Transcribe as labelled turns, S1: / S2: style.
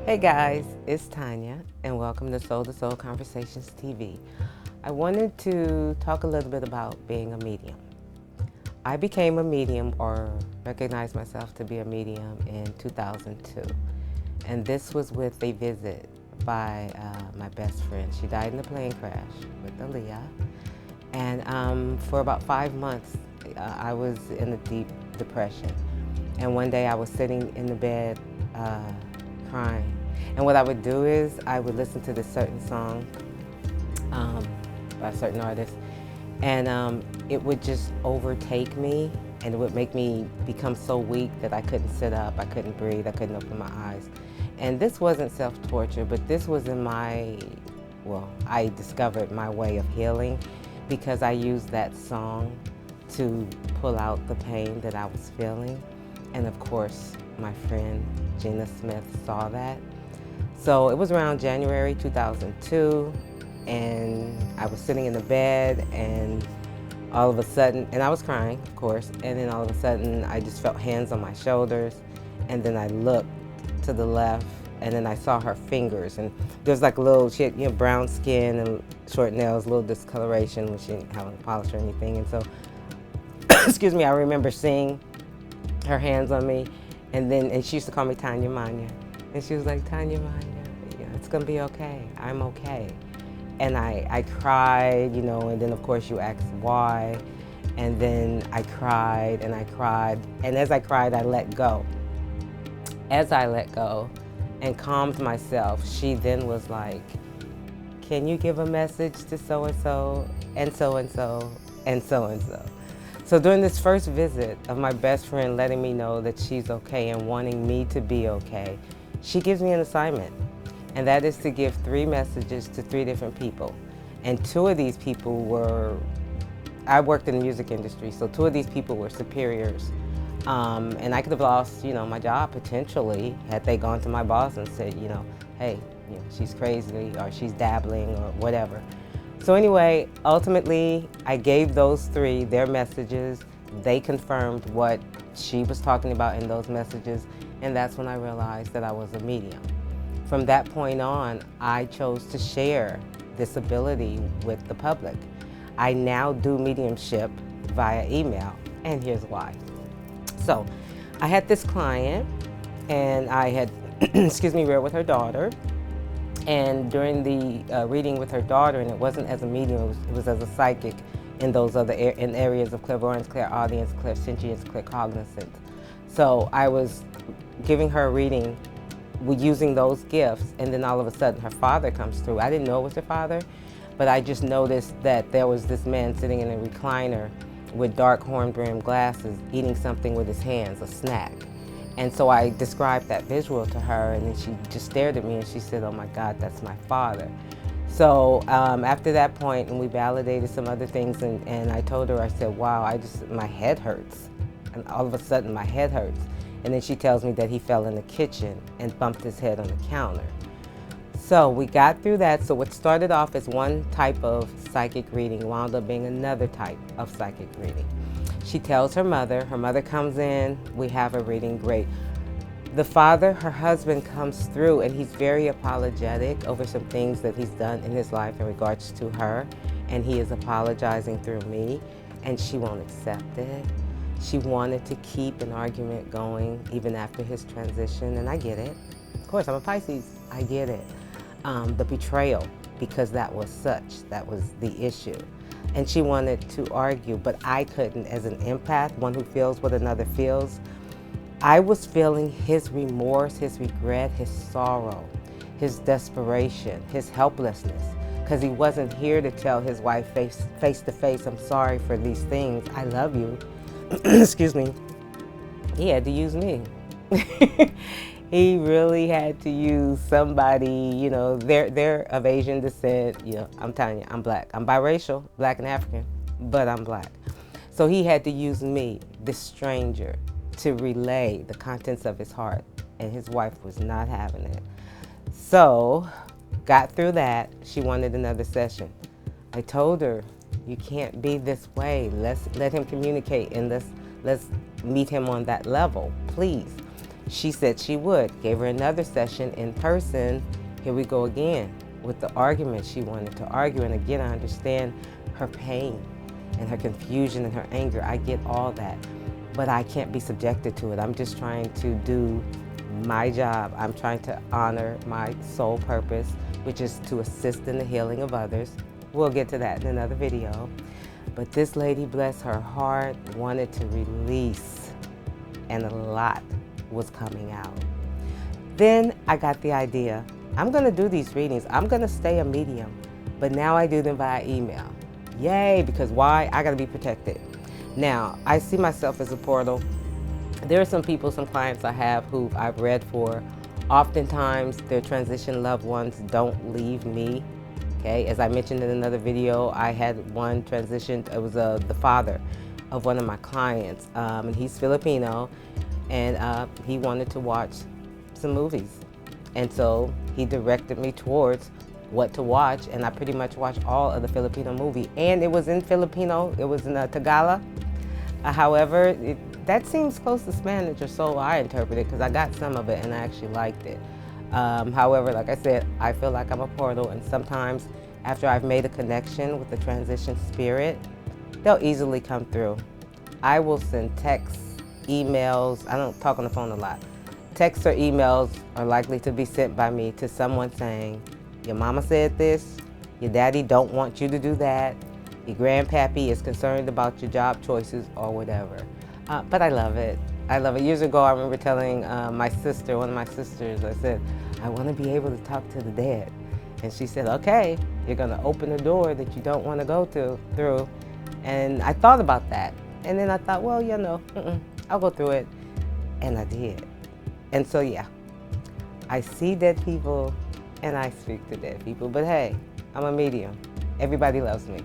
S1: Hey guys, it's Tanya, and welcome to Soul Conversations TV. I wanted to talk a little bit about being a medium. I became a medium, or recognized myself to be a medium, in 2002. And this was with a visit by my best friend. She died in a plane crash with Aaliyah. And for about 5 months, I was in a deep depression. And one day I was sitting in the bed crying. And what I would do is I would listen to this certain song by a certain artist, and it would just overtake me, and it would make me become so weak that I couldn't sit up, I couldn't breathe, I couldn't open my eyes. And this wasn't self-torture, but this was I discovered my way of healing because I used that song to pull out the pain that I was feeling. And of course, my friend Gina Smith saw that. So it was around January 2002, and I was sitting in the bed, and all of a sudden, and I was crying, of course, and then all of a sudden I just felt hands on my shoulders, and then I looked to the left, and then I saw her fingers, and there's like a little, she had brown skin and short nails, a little discoloration when she didn't have any polish or anything, and so, excuse me, I remember seeing her hands on me, and she used to call me Tanya Manya. And she was like, Tanya Manya, it's gonna be okay, I'm okay. And I cried, and then of course you asked why. And then I cried and I cried. And as I cried, I let go. As I let go and calmed myself, she then was like, can you give a message to so-and-so, and so-and-so, and so-and-so? So during this first visit of my best friend letting me know that she's okay and wanting me to be okay, she gives me an assignment, and that is to give 3 messages to 3 different people. And 2 of these people were, I worked in the music industry, so 2 of these people were superiors. And I could have lost, my job potentially had they gone to my boss and said, hey, she's crazy, or she's dabbling, or whatever. So anyway, ultimately, I gave those 3 their messages. They confirmed what she was talking about in those messages, and that's when I realized that I was a medium. From that point on, I chose to share this ability with the public. I now do mediumship via email, and here's why. So, I had this client, and I had, read with her daughter. And during the reading with her daughter, and it wasn't as a medium, it was as a psychic in those other in areas of clairvoyance, clairaudience, clairsentience, claircognizance. So I was giving her a reading using those gifts, and then all of a sudden her father comes through. I didn't know it was her father, but I just noticed that there was this man sitting in a recliner with dark horn-rimmed glasses eating something with his hands, a snack. And so I described that visual to her, and then she just stared at me and she said, oh my God, that's my father. So after that point, and we validated some other things, and I told her, I said, wow, my head hurts. And all of a sudden my head hurts. And then she tells me that he fell in the kitchen and bumped his head on the counter. So we got through that. So what started off as one type of psychic reading wound up being another type of psychic reading. She tells her mother comes in, we have a reading, great. The father, her husband, comes through, and he's very apologetic over some things that he's done in his life in regards to her, and he is apologizing through me, and she won't accept it. She wanted to keep an argument going even after his transition, and I get it. Of course, I'm a Pisces, I get it. The betrayal, because that was the issue. And she wanted to argue, but I couldn't. As an empath, one who feels what another feels, I was feeling his remorse, his regret, his sorrow, his desperation, his helplessness, because he wasn't here to tell his wife face to face, I'm sorry for these things, I love you. Excuse me. He had to use me. He really had to use somebody, they're of Asian descent. I'm Tanya, I'm black. I'm biracial, black and African, but I'm black. So he had to use me, this stranger, to relay the contents of his heart, and his wife was not having it. So, got through that. She wanted another session. I told her, you can't be this way. Let's let him communicate, and let's meet him on that level, please. She said she would. Gave her another session in person. Here we go again with the argument she wanted to argue. And again, I understand her pain and her confusion and her anger. I get all that, but I can't be subjected to it. I'm just trying to do my job. I'm trying to honor my soul purpose, which is to assist in the healing of others. We'll get to that in another video. But this lady, bless her heart, wanted to release, and a lot was coming out. Then I got the idea, I'm gonna do these readings. I'm gonna stay a medium, but now I do them via email. Yay, because why? I gotta be protected. Now, I see myself as a portal. There are some people, some clients I have who I've read for. Oftentimes, their transition loved ones don't leave me. Okay, as I mentioned in another video, I had one transition. It was the father of one of my clients, and he's Filipino, and he wanted to watch some movies. And so he directed me towards what to watch, and I pretty much watched all of the Filipino movie. And it was in Filipino, it was in Tagalog. However, that seems close to Spanish, or so I interpreted, because I got some of it and I actually liked it. However, like I said, I feel like I'm a portal, and sometimes after I've made a connection with the transition spirit, they'll easily come through. I will send texts, emails. I don't talk on the phone a lot. Texts or emails are likely to be sent by me to someone saying, your mama said this, your daddy don't want you to do that, your grandpappy is concerned about your job choices or whatever. But I love it. I love it. Years ago, I remember telling my sister, one of my sisters, I said, I want to be able to talk to the dead. And she said, okay, you're going to open a door that you don't want to go through. And I thought about that. And then I thought, well, you know, I'll go through it. And I did. And so, yeah, I see dead people and I speak to dead people. But hey, I'm a medium. Everybody loves me.